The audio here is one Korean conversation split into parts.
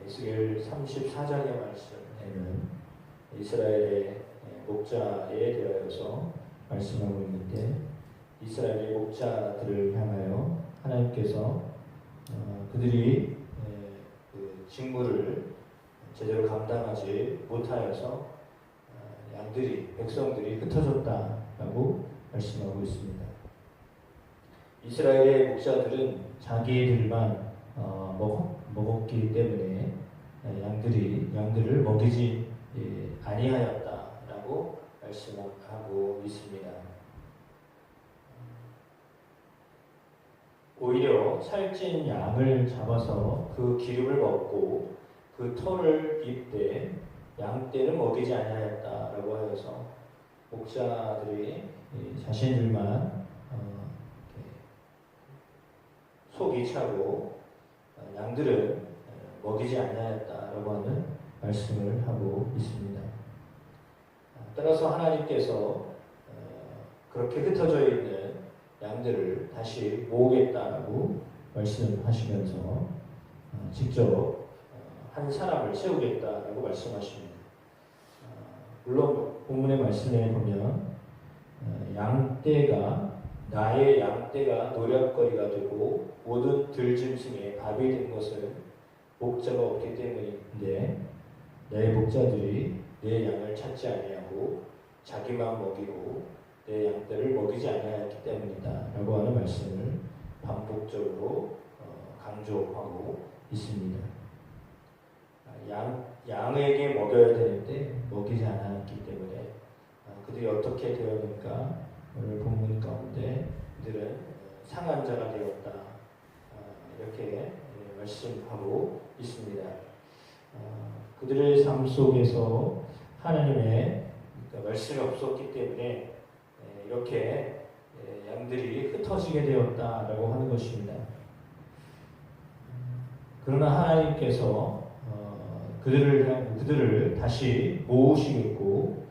에스겔 34장의 말씀에는 이스라엘의 목자에 대하여서 말씀하고 있는데, 이스라엘의 목자들을 향하여 하나님께서 그들이 그 직무를 제대로 감당하지 못하여서 백성들이 흩어졌다라고 말씀하고 있습니다. 이스라엘의 목자들은 자기들만 먹었기 때문에 양들을 먹이지 아니하였다라고 말씀하고 있습니다. 오히려 살찐 양을 잡아서 그 기름을 먹고 그 털을 입되 양떼는 먹이지 아니하였다라고 하여서 목자들이 자신들만 속이 차고 양들은 먹이지 아니하였다라고 하는 말씀을 하고 있습니다. 따라서 하나님께서 그렇게 흩어져 있는 양들을 다시 모으겠다라고 말씀하시면서 직접 한 사람을 세우겠다라고 말씀하십니다. 물론 본문의 말씀에 보면 나의 양떼가 노략거리가 되고 모든 들짐승의 밥이 된 것은 목자가 없기 때문인데, 내 목자들이 내 양을 찾지 아니하고 자기만 먹이고 내 양떼를 먹이지 아니하였기 때문이다 라고 하는 말씀을 반복적으로 강조하고 있습니다. 양에게 먹여야 되는데 먹이지 않았기 때문에 그들이 어떻게 되었는가, 오늘 본문 가운데 그들은 상한 자가 되었다, 이렇게 말씀하고 있습니다. 그들의 삶 속에서 하나님의 말씀이 없었기 때문에 이렇게 양들이 흩어지게 되었다라고 하는 것입니다. 그러나 하나님께서 그들을 다시 모으시겠고,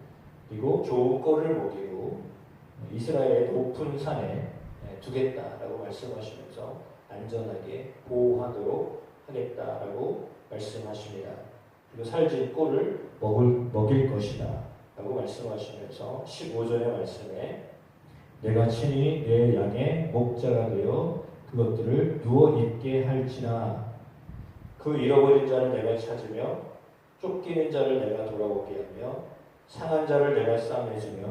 그리고 좋은 꼴을 먹이고 이스라엘의 높은 산에 두겠다라고 말씀하시면서 안전하게 보호하도록 하겠다라고 말씀하십니다. 그리고 살찐 꼴을 먹일 것이다 라고 말씀하시면서 15절의 말씀에 내가 친히 내 양의 목자가 되어 그것들을 누워 있게 할지나 그 잃어버린 자를 내가 찾으며 쫓기는 자를 내가 돌아오게 하며 상한 자를 내가 싸매주며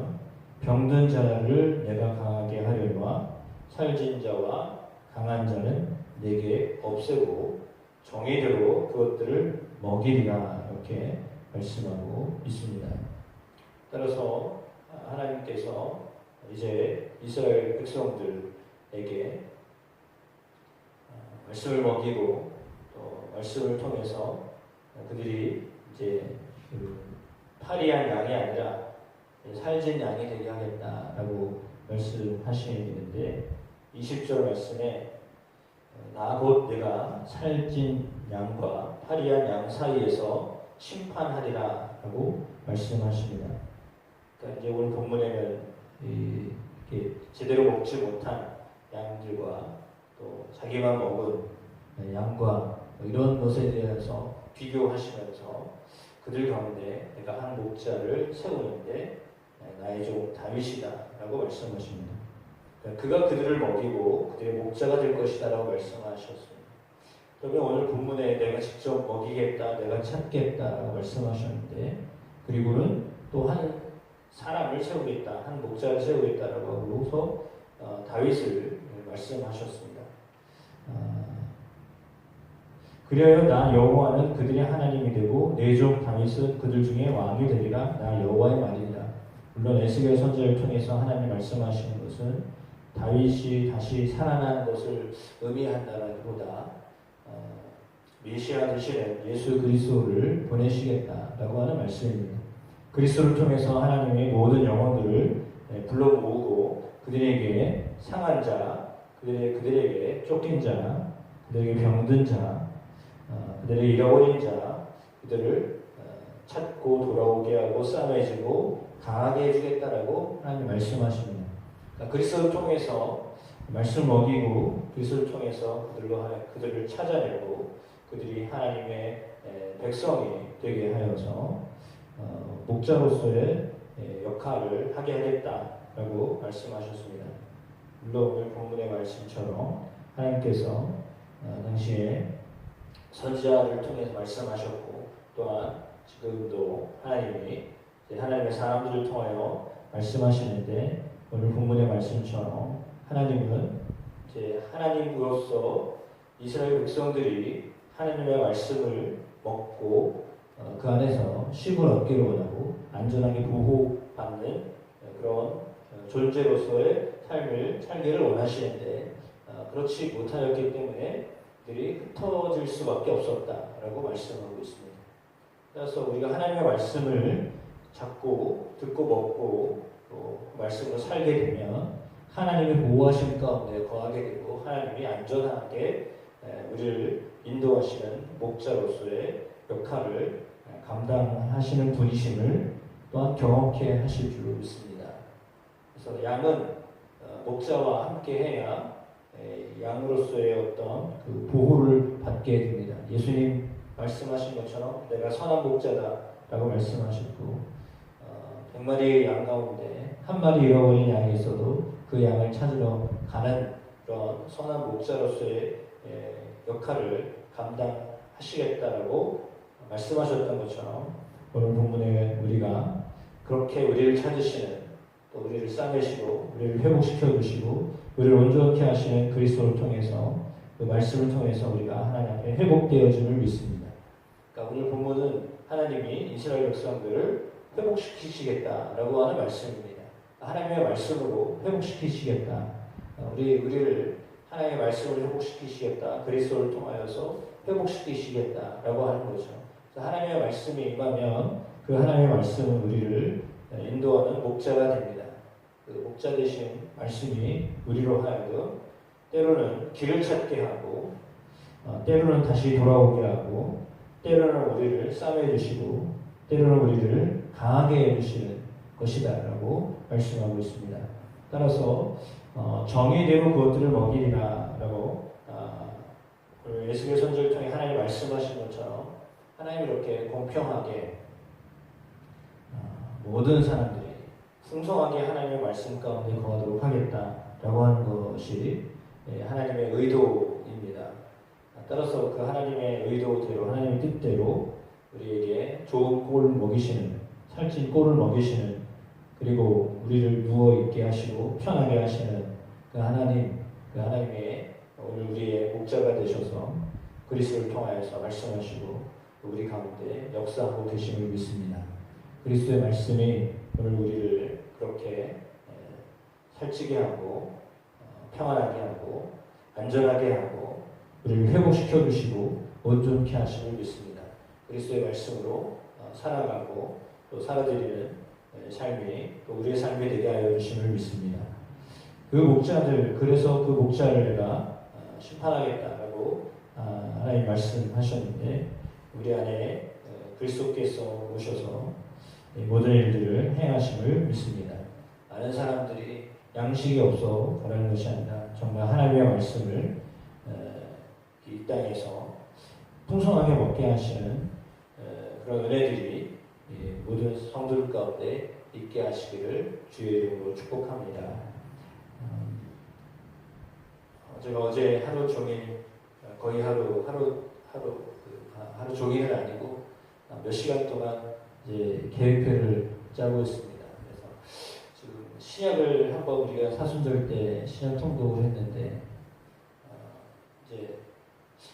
병든 자를 내가 강하게 하려니와 살찐 자와 강한 자는 내게 없애고 정의대로 그것들을 먹이리라, 이렇게 말씀하고 있습니다. 따라서 하나님께서 이제 이스라엘 백성들에게 말씀을 먹이고 또 말씀을 통해서 그들이 이제 파리한 양이 아니라 살찐 양이 되게 하겠다라고 말씀하시는데, 20절 말씀에 나 곧 내가 살찐 양과 파리한 양 사이에서 심판하리라 라고 말씀하십니다. 그러니까 이제 오늘 본문에는 이렇게 제대로 먹지 못한 양들과 또 자기만 먹은 양과 이런 것에 대해서 비교하시면서 그들 가운데 내가 한 목자를 세우는데 나의 종 다윗이다 라고 말씀하십니다. 그가 그들을 먹이고 그들의 목자가 될 것이다 라고 말씀하셨습니다. 그러면 오늘 본문에 내가 직접 먹이겠다, 내가 찾겠다 라고 말씀하셨는데, 그리고는 또 한 사람을 세우겠다, 한 목자를 세우겠다 라고 하고서 다윗을 말씀하셨습니다. 그리하여 나 여호와는 그들의 하나님이 되고 내 종 다윗은 그들 중에 왕이 되리라, 나 여호와의 말이니라. 물론 에스겔 선지자를 통해서 하나님이 말씀하시는 것은 다윗이 다시 살아난 것을 의미한다라기보다 메시아 되시는 예수 그리스도를 보내시겠다라고 하는 말씀입니다. 그리스도를 통해서 하나님의 모든 영혼들을 불러 모으고 그들에게 상한 자, 그들에게 쫓긴 자, 그들에게 병든 자, 그들에게 잃어버린 자, 그들을 찾고 돌아오게 하고 싸매주고 강하게 해주겠다라고 하나님 말씀하십니다. 그리스도를 통해서 말씀을 먹이고 그리스도를 통해서 그들을 찾아내고 그들이 하나님의 백성이 되게 하여서 목자로서의 역할을 하게 하겠다라고 말씀하셨습니다. 물론 오늘 본문의 말씀처럼 하나님께서 당시에 선지자를 통해서 말씀하셨고 또한 지금도 하나님이 하나님의 사람들을 통하여 말씀하시는데 오늘 본문의 말씀처럼 하나님은 이제 하나님으로서 이스라엘 백성들이 하나님의 말씀을 먹고 그 안에서 쉼을 얻기를 원하고 안전하게 보호받는 그런 존재로서의 삶을 살기를 원하시는데 그렇지 못하였기 때문에 그들이 흩어질 수밖에 없었다라고 말씀하고 있습니다. 그래서 우리가 하나님의 말씀을 잡고 듣고 먹고 또 말씀으로 살게 되면 하나님의 보호하심 가운데 거하게 되고 하나님이 안전하게 우리를 인도하시는 목자로서의 역할을 감당하시는 분이심을 또한 경험케 하실 줄로 믿습니다. 그래서 양은 목자와 함께해야 양으로서의 어떤 그 보호를 받게 됩니다. 예수님 말씀하신 것처럼 내가 선한 목자다라고 말씀하셨고 100마리의 양 가운데 한 마리 잃어버린 양이 있어도 그 양을 찾으러 가는 그런 선한 목자로서의 역할을 감당하시겠다라고 말씀하셨던 것처럼 오늘 본문에 우리가 그렇게 우리를 찾으시는 또 우리를 싸매시고 우리를 회복시켜 주시고 우리를 온전케 하시는 그리스도를 통해서 그 말씀을 통해서 우리가 하나님 앞에 회복되어짐을 믿습니다. 그러니까 오늘 본문은 하나님이 이스라엘 백성들을 회복시키시겠다라고 하는 말씀입니다. 하나님의 말씀으로 회복시키시겠다. 우리를 하나님의 말씀으로 회복시키시겠다. 그리스도를 통하여서 회복시키시겠다라고 하는 거죠. 그래서 하나님의 말씀이 임하면 그 하나님의 말씀은 우리를 인도하는 목자가 됩니다. 그 목자 되신 말씀이 우리로 하여금 때로는 길을 찾게 하고 때로는 다시 돌아오게 하고 때로는 우리를 싸매 주시고 때로는 우리를 강하게 해주시는 것이다 라고 말씀하고 있습니다. 따라서 정의대로 그것들을 먹이리라 라고 예수의 선지를 통해 하나님 말씀하신 것처럼 하나님이 이렇게 공평하게 모든 사람들이 풍성하게 하나님의 말씀 가운데 거하도록 하겠다라고 하는 것이 하나님의 의도입니다. 따라서 그 하나님의 의도대로 하나님의 뜻대로 우리에게 좋은 꼴을 먹이시는 살찐 꼴을 먹이시는 그리고 우리를 누워있게 하시고 편하게 하시는 그 하나님의 오늘 우리의 목자가 되셔서 그리스도를 통하여서 말씀하시고 우리 가운데 역사하고 계심을 믿습니다. 그리스도의 말씀이 오늘 우리를 그렇게 살찌게 하고 평안하게 하고 안전하게 하고 우리를 회복시켜 주시고 온전케 하심을 믿습니다. 그리스도의 말씀으로 살아가고 또 살아드리는 삶이 또 우리의 삶이 되게 하여 주심을 믿습니다. 그 목자들 그래서 그 목자를 내가 심판하겠다라고 하나님 말씀하셨는데 우리 안에 그리스도께서 오셔서 모든 일들을 행하심을 믿습니다. 많은 사람들이 양식이 없어 보라는 것이 아니라 정말 하나님의 말씀을 이 땅에서 풍성하게 먹게 하시는 그런 은혜들이 모든 성도들 가운데 있게 하시기를 주의 이름으로 축복합니다. 제가 어제 하루 종일 거의 하루 종일은 아니고 몇 시간 동안 이제 계획표를 짜고 있습니다. 그래서 지금 신약을 한번 우리가 사순절 때 신약 통독을 했는데 이제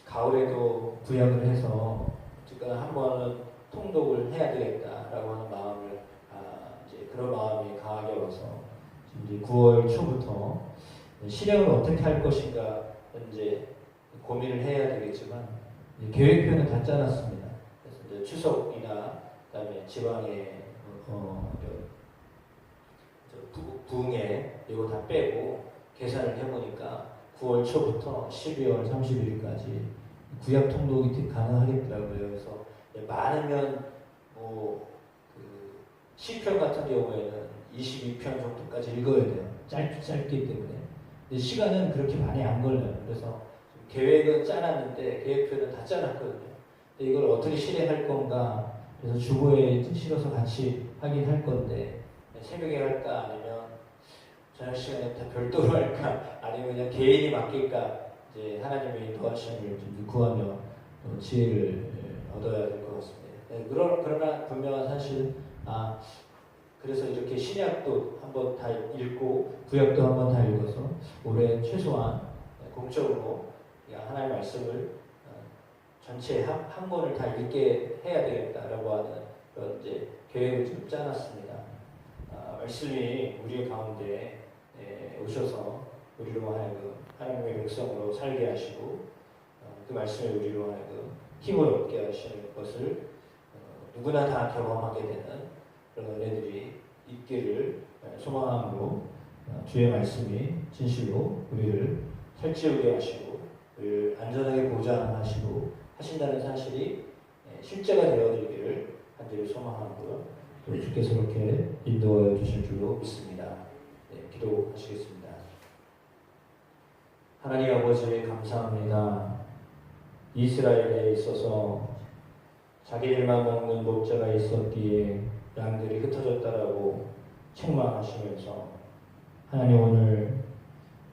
가을에도 구약을 해서 어쨌거나 한 번은 통독을 해야 되겠다라고 하는 마음을 이제 그런 마음이 강하게 와서 이제 9월 초부터 실행을 어떻게 할 것인가 이제 고민을 해야 되겠지만 계획표는 다 짜놨습니다. 그래서 이제 추석이나 그다음에 지방에 부흥회 이거 다 빼고 계산을 해보니까 9월 초부터 12월 30일까지 구약 통독이 가능하겠더라고요. 그래서 많으면 그 시편 같은 경우에는 22편 정도까지 읽어야 돼요. 짧기 때문에. 근데 시간은 그렇게 많이 안 걸려요. 그래서 계획은 짜놨는데 계획표는 다 짜놨거든요. 근데 이걸 어떻게 실행할 건가? 그래서 주보에 실어서 같이 하긴 할 건데 새벽에 할까 아니면 저녁 시간에 다 별도로 할까 아니면 그냥 개인이 맡길까 이제 하나님의 도와주심을 좀 구하며 지혜를 얻어야 될 것 같습니다. 그러나 분명한 사실은 그래서 이렇게 신약도 한번 다 읽고 구약도 한번 다 읽어서 올해 최소한 공적으로 하나님의 말씀을 전체 한 권을 다 읽게 해야 되겠다라고 하는 그런 이제 계획을 좀 짜놨습니다. 말씀이 우리 가운데 오셔서 우리로 하여금 하나님의 백성으로 살게 하시고 그 말씀을 우리로 하여금 힘을 얻게 하시는 것을 누구나 다 경험하게 되는 그런 은혜들이 있기를 소망함으로 주의 말씀이 진실로 우리를 살찌우게 하시고 우리를 안전하게 보장하시고 하신다는 사실이 실제가 되어지기를 간절히 소망하고요. 또 주께서 그렇게 인도하여 주실 줄로 믿습니다. 기도하시겠습니다. 하나님 아버지 감사합니다. 이스라엘에 있어서 자기들만 먹는 목자가 있었기에 양들이 흩어졌다라고 책망하시면서 하나님 오늘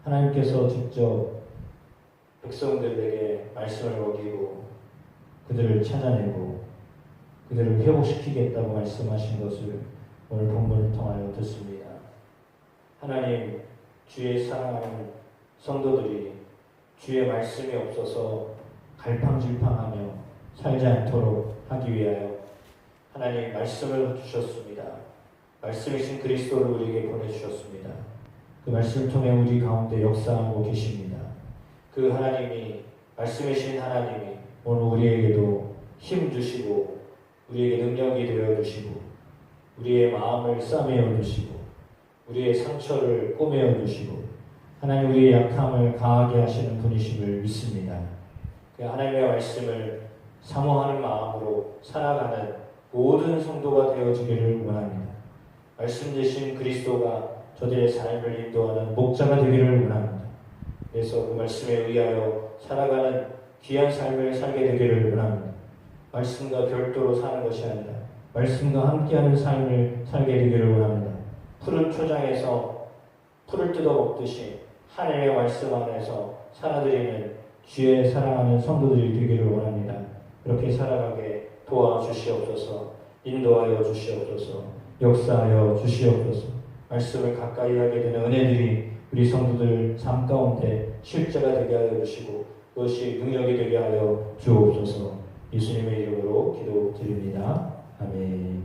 하나님께서 직접 백성들에게 말씀을 먹이고 그들을 찾아내고 그들을 회복시키겠다고 말씀하신 것을 오늘 본문을 통하여 듣습니다. 하나님 주의 사랑하는 성도들이 주의 말씀이 없어서 갈팡질팡하며 살지 않도록 하기 위하여 하나님 말씀을 주셨습니다. 말씀이신 그리스도를 우리에게 보내주셨습니다. 그 말씀을 통해 우리 가운데 역사하고 계십니다. 그 하나님이 말씀이신 하나님이 오늘 우리에게도 힘 주시고 우리에게 능력이 되어 주시고 우리의 마음을 싸매어 주시고 우리의 상처를 꼬매어 주시고 하나님 우리의 약함을 강하게 하시는 분이심을 믿습니다. 그 하나님의 말씀을 사모하는 마음으로 살아가는 모든 성도가 되어지기를 원합니다. 말씀 되신 그리스도가 저들의 삶을 인도하는 목자가 되기를 원합니다. 그래서 그 말씀에 의하여 살아가는 귀한 삶을 살게 되기를 원합니다. 말씀과 별도로 사는 것이 아니라 말씀과 함께하는 삶을 살게 되기를 원합니다. 푸른 초장에서 풀을 뜯어 먹듯이 하나님의 말씀 안에서 살아드리는 주의 사랑하는 성도들이 되기를 원합니다. 그렇게 살아가게 도와주시옵소서, 인도하여 주시옵소서, 역사하여 주시옵소서. 말씀을 가까이 하게 되는 은혜들이 우리 성도들 삶 가운데 실제가 되게 하여 주시고 그것이 능력이 되게 하여 주옵소서. 예수님의 이름으로 기도드립니다. 아멘.